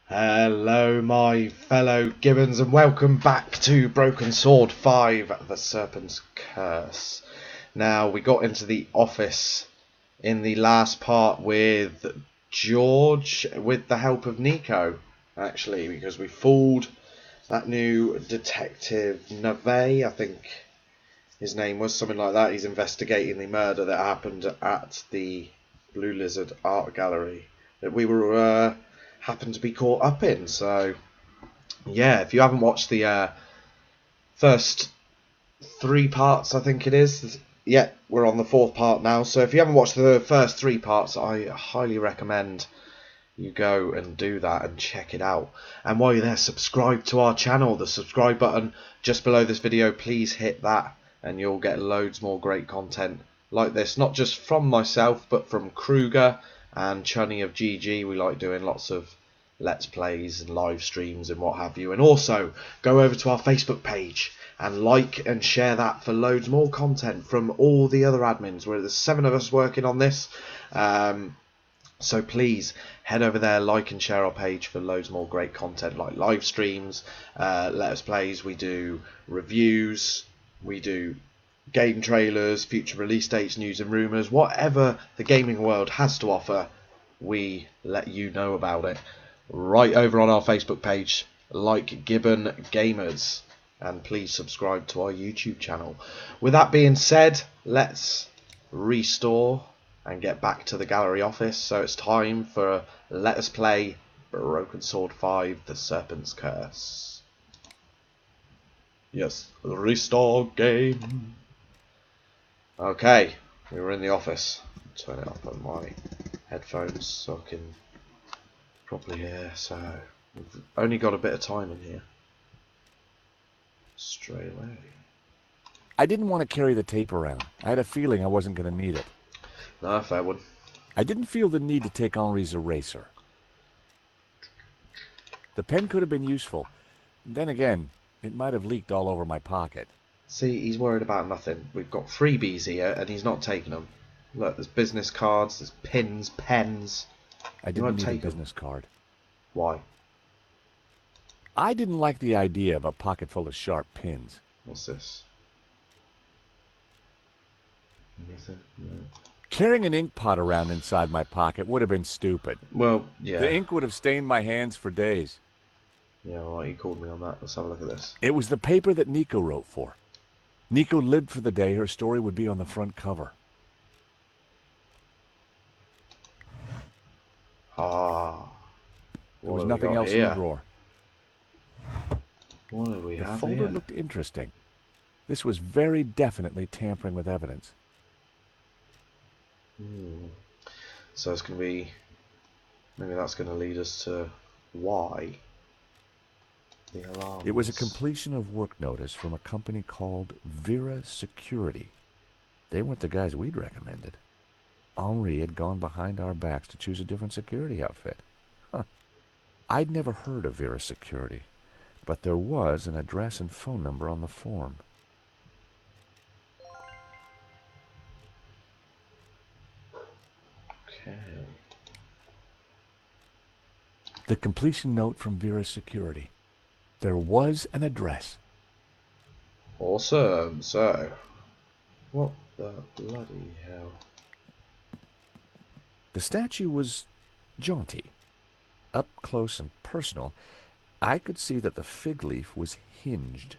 Hello my fellow Gibbons and welcome back to Broken Sword 5, The Serpent's Curse. Now we got into the office in the last part with George with the help of Nico, actually, because we fooled that new detective Navet, I think his name was, something like that. He's investigating the murder that happened at the Blue Lizard Art Gallery that we were happened to be caught up in. So yeah, if you haven't watched the first 3 parts, I think it is, yeah, we're on the 4th part now, so if you haven't watched the first 3 parts, I highly recommend you go and do that and check it out. And while you're there, subscribe to our channel. The subscribe button just below this video, please hit that and you'll get loads more great content like this, not just from myself but from Kruger and Chunny of GG. We like doing lots of let's plays and live streams and what have you. And also go over to our Facebook page and like and share that for loads more content from all the other admins. There's 7 of us working on this, so please head over there, like and share our page for loads more great content like live streams, let's plays. We do reviews, we do game trailers, future release dates, news and rumours. Whatever the gaming world has to offer, we let you know about it right over on our Facebook page, like Gibbon Gamerz, and please subscribe to our YouTube channel. With that being said, let's restore and get back to the gallery office. So it's time for Let Us Play Broken Sword 5, The Serpent's Curse. Yes, restore game. Okay, we were in the office. Turn it up on my headphones so I can properly hear. So we've only got a bit of time in here. Straight away. I didn't want to carry the tape around. I had a feeling I wasn't going to need it. No, fair one. I didn't feel the need to take Henri's eraser. The pen could have been useful. Then again, it might have leaked all over my pocket. See, he's worried about nothing. We've got freebies here and he's not taking them. Look, there's business cards, there's pins, pens. I didn't need a business card. Why? I didn't like the idea of a pocket full of sharp pins. What's this? Anything? No. Carrying an ink pot around inside my pocket would have been stupid. Well, yeah. The ink would have stained my hands for days. Yeah, alright, you called me on that. Let's have a look at this. It was the paper that Nico wrote for. Nico lived for the day her story would be on the front cover. Ah. There was nothing else in the drawer. What do we have here? The folder looked interesting. This was very definitely tampering with evidence. So it's going to be... Maybe that's going to lead us to why the alarm. It was a completion of work notice from a company called Vera Security. They weren't the guys we'd recommended. Henri had gone behind our backs to choose a different security outfit. Huh. I'd never heard of Vera Security, but there was an address and phone number on the form. Okay. The completion note from Vera Security. There was an address. Awesome. So, what the bloody hell? The statue was jaunty. Up close and personal, I could see that the fig leaf was hinged.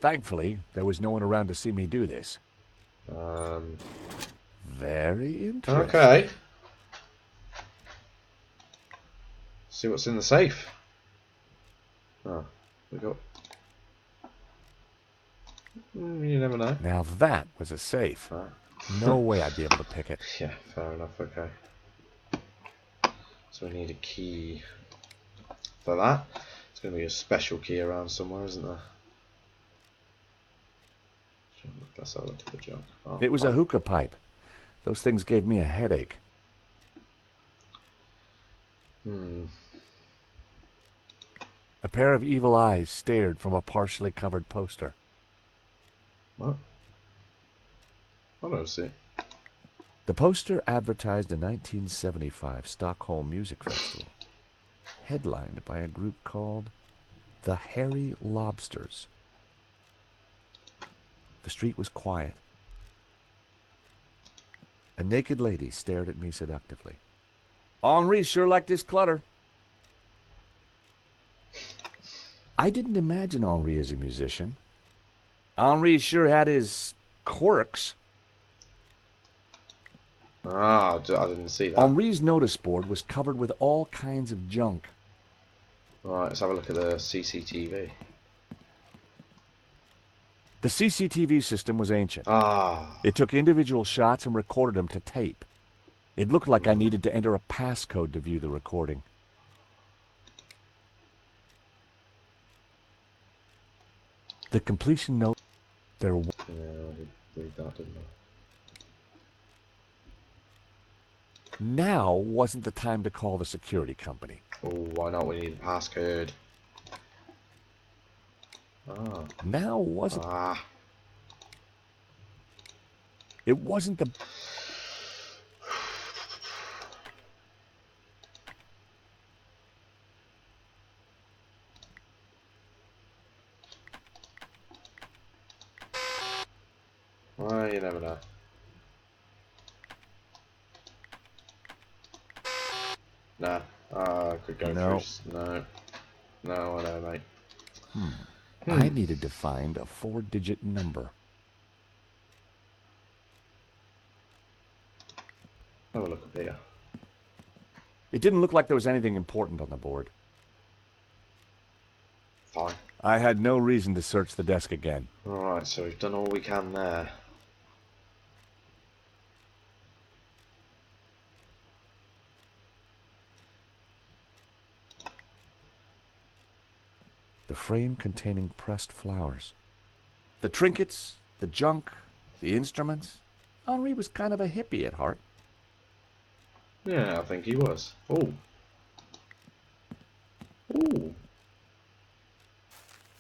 Thankfully, there was no one around to see me do this. Very interesting. Okay. See what's in the safe. Oh, we got... You never know. Now that was a safe. No way I'd be able to pick it. Yeah, fair enough, okay. So we need a key for that. There's going to be a special key around somewhere, isn't there? Let's have a look at the junk. Oh, it was a hookah pipe. Those things gave me a headache. A pair of evil eyes stared from a partially covered poster. What? I don't see it. The poster advertised a 1975 Stockholm Music Festival, headlined by a group called the Hairy Lobsters. The street was quiet. A naked lady stared at me seductively. Henri sure liked this clutter. I didn't imagine Henri as a musician. Henri sure had his quirks. Ah, I didn't see that. Henri's notice board was covered with all kinds of junk. Right, let's have a look at the CCTV. The CCTV system was ancient. Ah. It took individual shots and recorded them to tape. It looked like I needed to enter a passcode to view the recording. The completion note. There. Yeah, I did read that, didn't I? Now wasn't the time to call the security company. Oh, why not? We need a passcode. Ah. Now wasn't. Ah. It wasn't the. Well, you never know. Nah. I could go No. through. No. No, I know, mate. I needed to find a 4-digit number. Have a look up here. It didn't look like there was anything important on the board. Fine. I had no reason to search the desk again. Alright, so we've done all we can there. The frame containing pressed flowers. The trinkets, the junk, the instruments. Henri was kind of a hippie at heart. Yeah, I think he was. Oh. Ooh.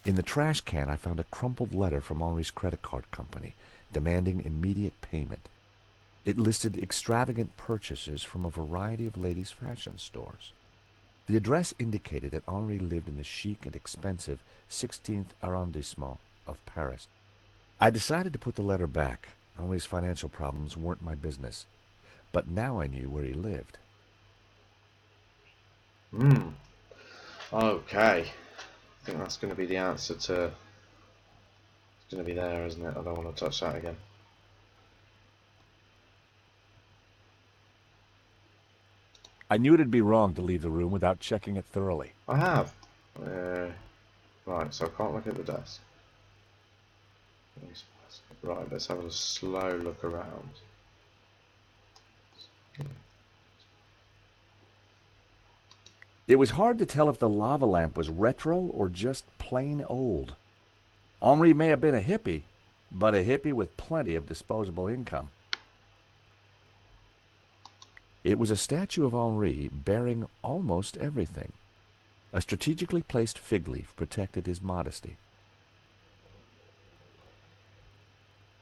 In the trash can, I found a crumpled letter from Henri's credit card company, demanding immediate payment. It listed extravagant purchases from a variety of ladies' fashion stores. The address indicated that Henri lived in the chic and expensive 16th arrondissement of Paris. I decided to put the letter back. Henri's financial problems weren't my business. But now I knew where he lived. Okay. I think that's going to be the answer to... It's going to be there, isn't it? I don't want to touch that again. I knew it'd be wrong to leave the room without checking it thoroughly. I have. Right, so I can't look at the desk. Right, let's have a slow look around. It was hard to tell if the lava lamp was retro or just plain old. Henri may have been a hippie, but a hippie with plenty of disposable income. It was a statue of Henri bearing almost everything. A strategically placed fig leaf protected his modesty.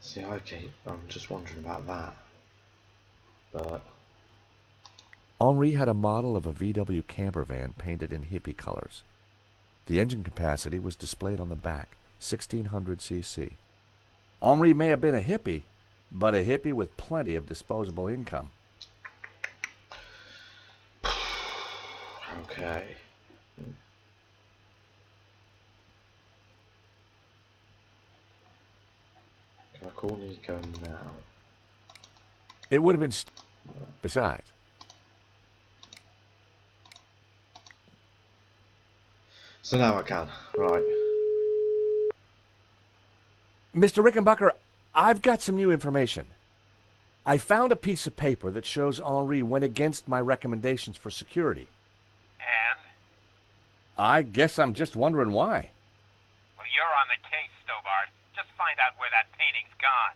See, okay, I'm just wondering about that. But... Henri had a model of a VW camper van painted in hippie colors. The engine capacity was displayed on the back, 1600 cc. Henri may have been a hippie, but a hippie with plenty of disposable income. Okay. Can I call Nico now? It would have been... Besides, so now I can. Right. Mr. Rickenbacker, I've got some new information. I found a piece of paper that shows Henri went against my recommendations for security. And? I guess I'm just wondering why. Well, you're on the case, Stobart. Just find out where that painting's gone.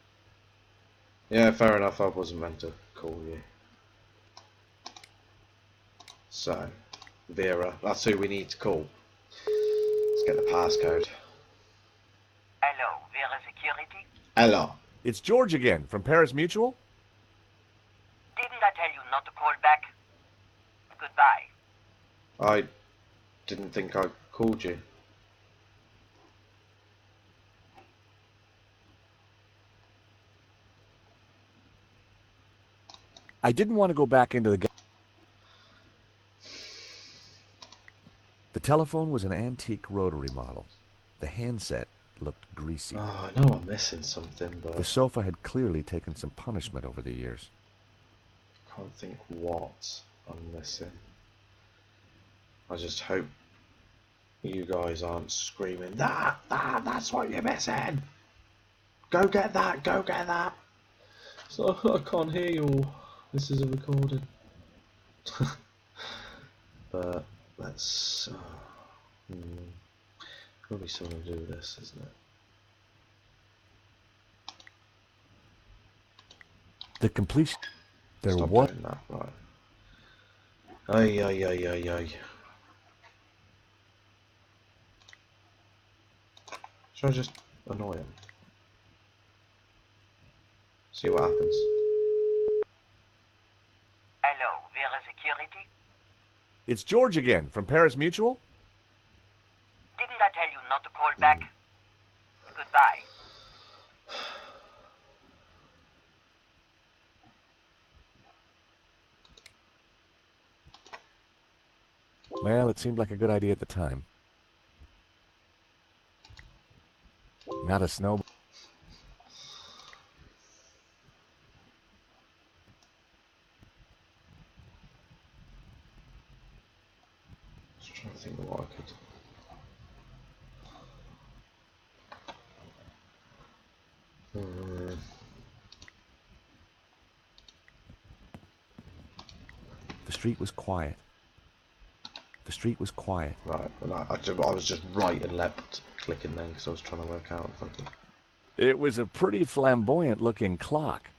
Yeah, fair enough. I wasn't meant to call you. So, Vera, that's who we need to call. Let's get the passcode. Hello, Vera Security? Ella. It's George again, from Paris Mutual. Didn't I tell you not to call back? Goodbye. I didn't think I called you. I didn't want to go back into the... The telephone was an antique rotary model. The handset looked greasy. Oh, I know I'm missing something, but The sofa had clearly taken some punishment over the years. I can't think what I'm missing. I just hope you guys aren't screaming, that's what you're missing! Go get that, go get that! So I can't hear you all. This is a recording. But let's... Probably something to do with this, isn't it? The completion... There Stop was... doing that, right. Ay. Should I just annoy him? See what happens. Hello, Vera Security? It's George again, from Paris Mutual. Didn't I tell you not to call back? Goodbye. Well, it seemed like a good idea at the time. Not a snow... Just trying to think of what I could... The street was quiet. The street was quiet. Right, and I was just right and left clicking then because I was trying to work out if I could... It was a pretty flamboyant-looking clock.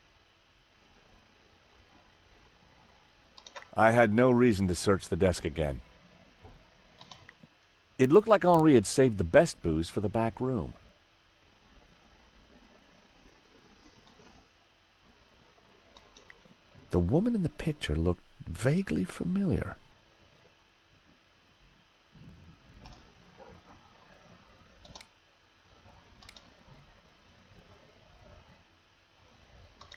I had no reason to search the desk again. It looked like Henri had saved the best booze for the back room. The woman in the picture looked vaguely familiar.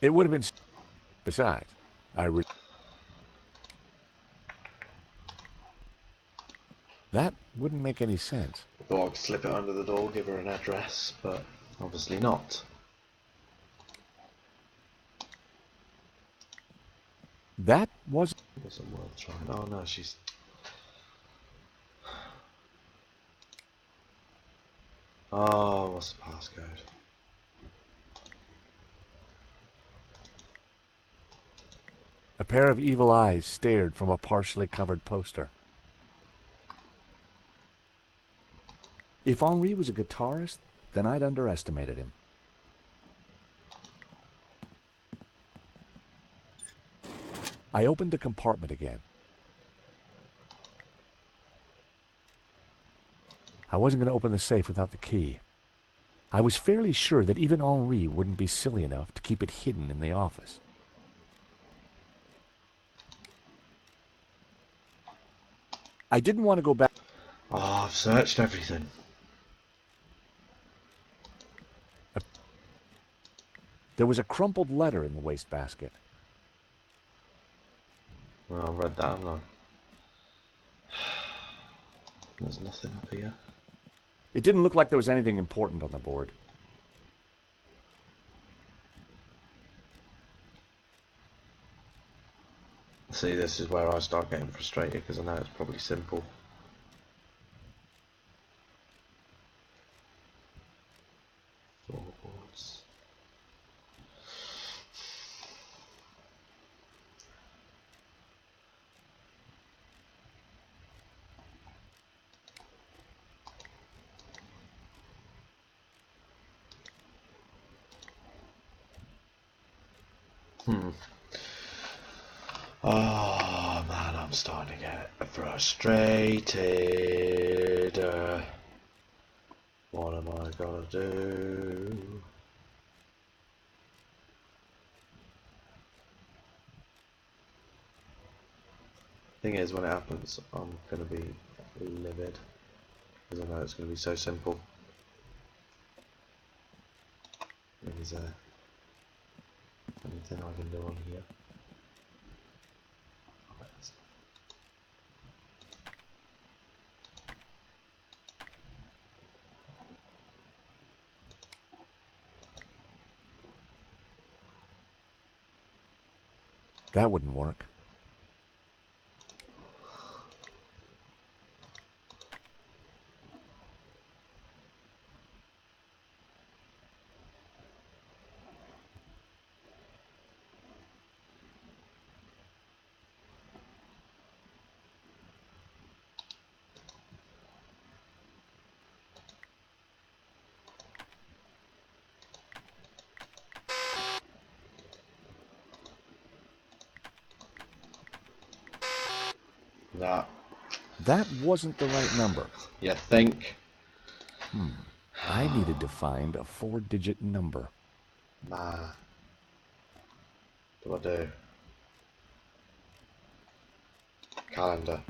It would have been... Besides, that wouldn't make any sense. Thought I could slip it under the door, give her an address, but obviously not. That wasn't... It wasn't worth trying. Oh no, she's... Oh, what's the passcode? A pair of evil eyes stared from a partially covered poster. If Henri was a guitarist, then I'd underestimated him. I opened the compartment again. I wasn't going to open the safe without the key. I was fairly sure that even Henri wouldn't be silly enough to keep it hidden in the office. I didn't want to go back. Oh, I've searched everything. There was a crumpled letter in the wastebasket. Well, I've read that, haven't I? There's nothing up here. It didn't look like there was anything important on the board. See, this is where I start getting frustrated because I know it's probably simple. Floorboards. Oh man, I'm starting to get frustrated. What am I gonna do? Thing is, when it happens, I'm gonna be livid because I know it's gonna be so simple. Is there anything I can do on here? That wouldn't work. Nah. That wasn't the right number. You think? I needed to find a 4-digit number. Nah. What do I do? Calendar.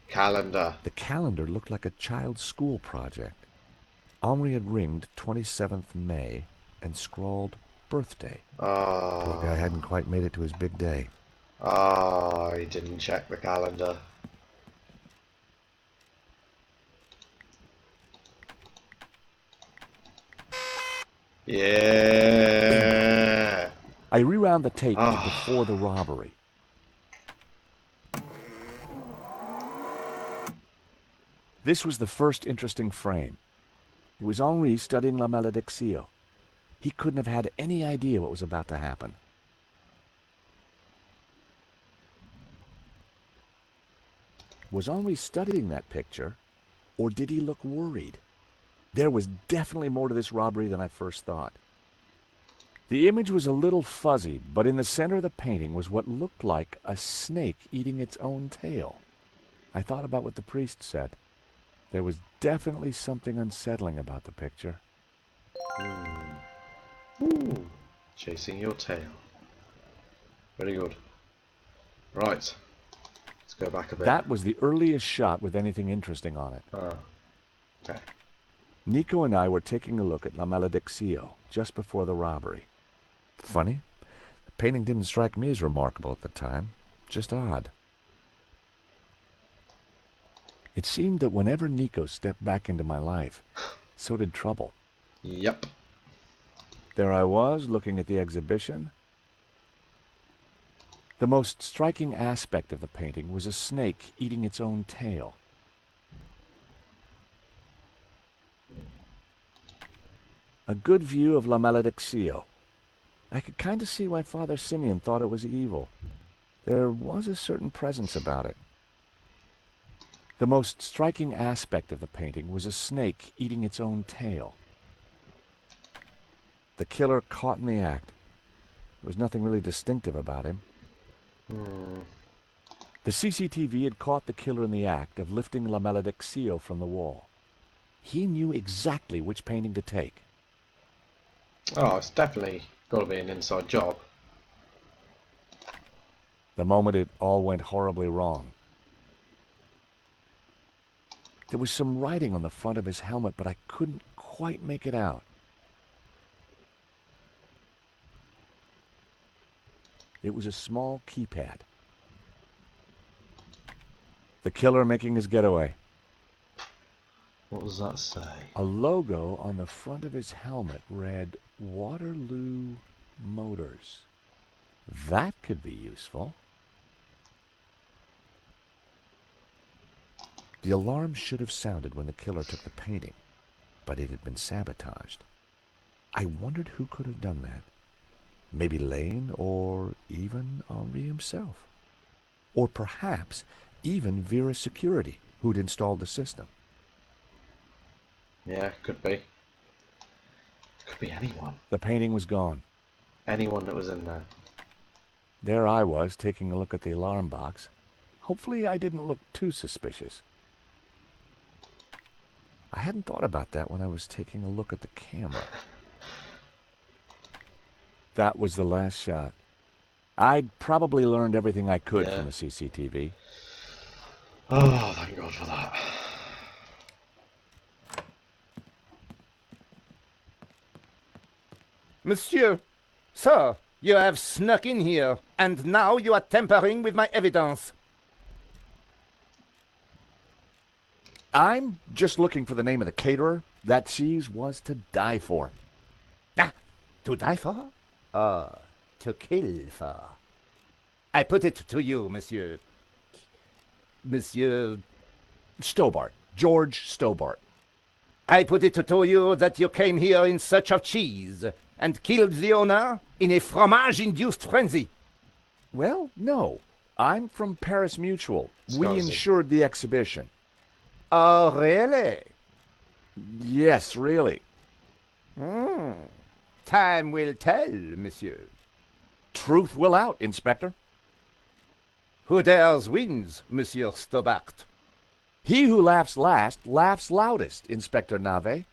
Calendar. The calendar looked like a child's school project. Henri had ringed 27th May and scrawled birthday. Poor guy hadn't quite made it to his big day. He didn't check the calendar. Yeah. I rewound the tape to before the robbery. This was the first interesting frame. It was Henri studying La Malediccio. He couldn't have had any idea what was about to happen. Was Henri studying that picture, or did he look worried? There was definitely more to this robbery than I first thought. The image was a little fuzzy, but in the center of the painting was what looked like a snake eating its own tail. I thought about what the priest said. There was definitely something unsettling about the picture. Chasing your tail. Very good. Right. Let's go back a bit. That was the earliest shot with anything interesting on it. Okay. Nico and I were taking a look at La Malediccio just before the robbery. Funny, the painting didn't strike me as remarkable at the time, just odd. It seemed that whenever Nico stepped back into my life, so did trouble. Yep. There I was, looking at the exhibition. The most striking aspect of the painting was a snake eating its own tail. A good view of La Malediccio. I could kind of see why Father Simeon thought it was evil. There was a certain presence about it. The most striking aspect of the painting was a snake eating its own tail. The killer caught in the act. There was nothing really distinctive about him. The CCTV had caught the killer in the act of lifting La Malediccio from the wall. He knew exactly which painting to take. Oh, it's definitely got to be an inside job. The moment it all went horribly wrong. There was some writing on the front of his helmet, but I couldn't quite make it out. It was a small keypad. The killer making his getaway. What does that say? A logo on the front of his helmet read Waterloo Motors. That could be useful. The alarm should have sounded when the killer took the painting, but it had been sabotaged. I wondered who could have done that. Maybe Lane, or even Henri himself. Or perhaps even Vera Security, who'd installed the system. Yeah, could be. Could be anyone. The painting was gone. Anyone that was in there. There I was, taking a look at the alarm box. Hopefully I didn't look too suspicious. I hadn't thought about that when I was taking a look at the camera. That was the last shot. I'd probably learned everything I could from the CCTV. Oh, thank God for that. Monsieur, sir, you have snuck in here, and now you are tampering with my evidence. I'm just looking for the name of the caterer. That cheese was to die for. Ah, to die for? To kill for. I put it to you, monsieur. Monsieur Stobart. George Stobart. I put it to you that you came here in search of cheese and killed the owner in a fromage-induced frenzy. Well, no. I'm from Paris Mutual. We Scorsese. insured the exhibition. Oh, really? Yes, really. Time will tell, monsieur. Truth will out, Inspector. Who dares wins, Monsieur Stobart? He who laughs last laughs loudest, Inspector Navet.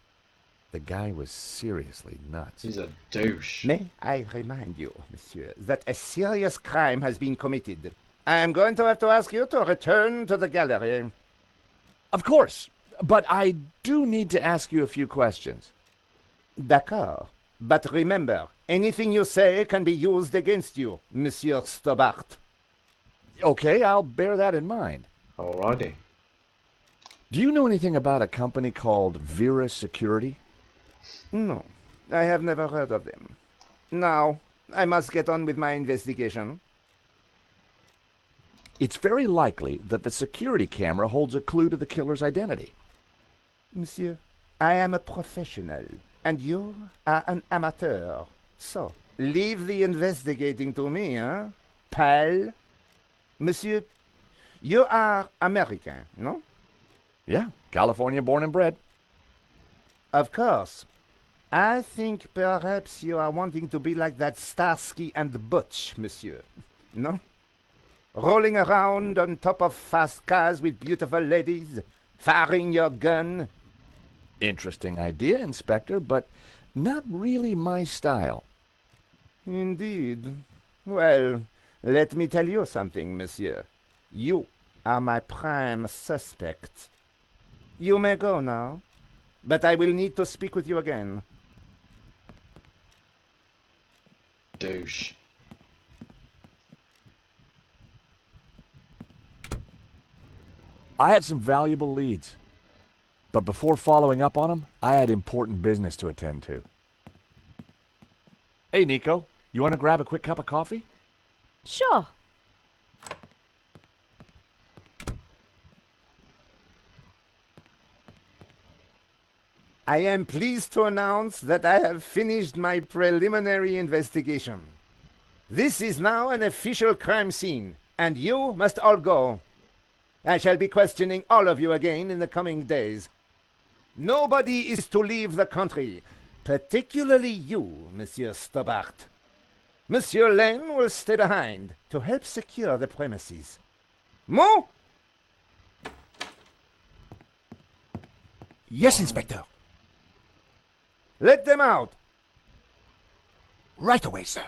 The guy was seriously nuts. He's a douche. May I remind you, monsieur, that a serious crime has been committed. I am going to have to ask you to return to the gallery. Of course, but I do need to ask you a few questions. D'accord. But remember, anything you say can be used against you, Monsieur Stobart. Okay, I'll bear that in mind. Alrighty. Do you know anything about a company called Vera Security? No, I have never heard of them. Now, I must get on with my investigation. It's very likely that the security camera holds a clue to the killer's identity. Monsieur, I am a professional, and you are an amateur. So, leave the investigating to me, huh, pal? Monsieur, you are American, no? Yeah, California born and bred. Of course. I think perhaps you are wanting to be like that Starsky and Butch, monsieur. No? Rolling around on top of fast cars with beautiful ladies, firing your gun. Interesting idea, Inspector, but not really my style. Indeed. Well, let me tell you something, monsieur. You are my prime suspect. You may go now, but I will need to speak with you again. Douche. I had some valuable leads, but before following up on them, I had important business to attend to. Hey, Nico, you want to grab a quick cup of coffee? Sure. I am pleased to announce that I have finished my preliminary investigation. This is now an official crime scene, and you must all go. I shall be questioning all of you again in the coming days. Nobody is to leave the country, particularly you, Monsieur Stobart. Monsieur Lane will stay behind to help secure the premises. Mo? Yes, Inspector. Let them out. Right away, sir.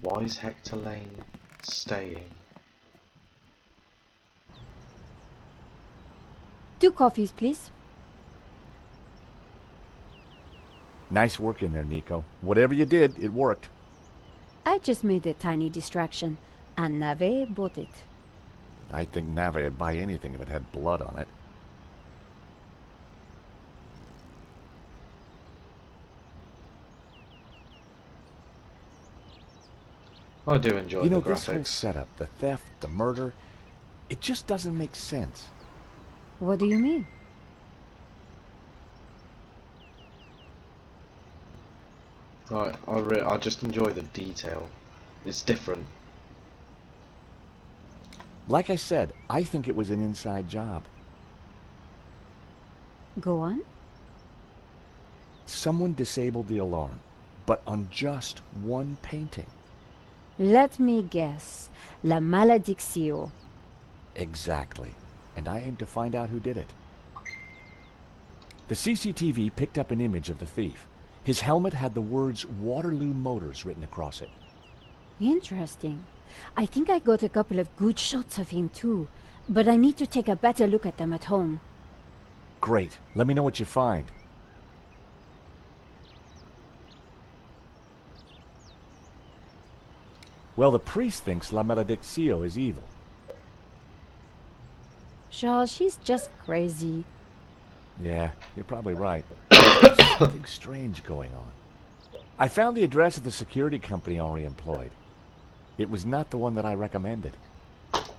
Why is Hector Lane staying? 2 coffees, please. Nice work in there, Nico. Whatever you did, it worked. I just made a tiny distraction, and Navet bought it. I think Navet would buy anything if it had blood on it. I do enjoy You know, the this whole graphics. setup, the theft, the murder, it just doesn't make sense. What do you mean? I just enjoy the detail. It's different. Like I said, I think it was an inside job. Go on. Someone disabled the alarm, but on just one painting. Let me guess. La maledicción. Exactly. And I aim to find out who did it. The CCTV picked up an image of the thief. His helmet had the words Waterloo Motors written across it. Interesting. I think I got a couple of good shots of him too, but I need to take a better look at them at home. Great. Let me know what you find. Well, the priest thinks La Malediccio is evil. Sure, she's just crazy. Yeah, you're probably right. There's something strange going on. I found the address of the security company Henri employed. It was not the one that I recommended.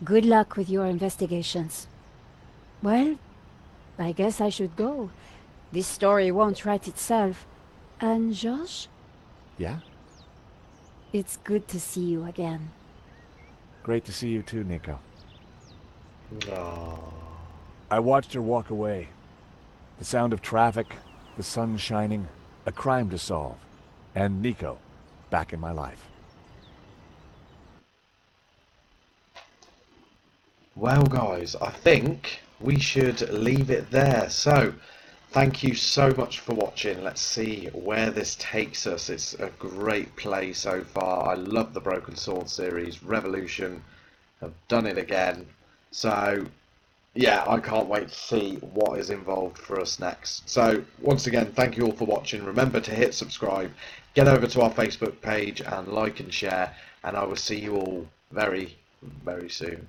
Good luck with your investigations. Well, I guess I should go. This story won't write itself. And Josh? Yeah? It's good to see you again. Great to see you too, Nico. Aww. I watched her walk away. The sound of traffic, the sun shining, a crime to solve, and Nico back in my life. Well, guys, I think we should leave it there. So, thank you so much for watching. Let's see where this takes us. It's a great play so far. I love the Broken Sword series. Revolution have done it again. So, yeah, I can't wait to see what is involved for us next. So, once again, thank you all for watching. Remember to hit subscribe, get over to our Facebook page and like and share. And I will see you all very, very soon.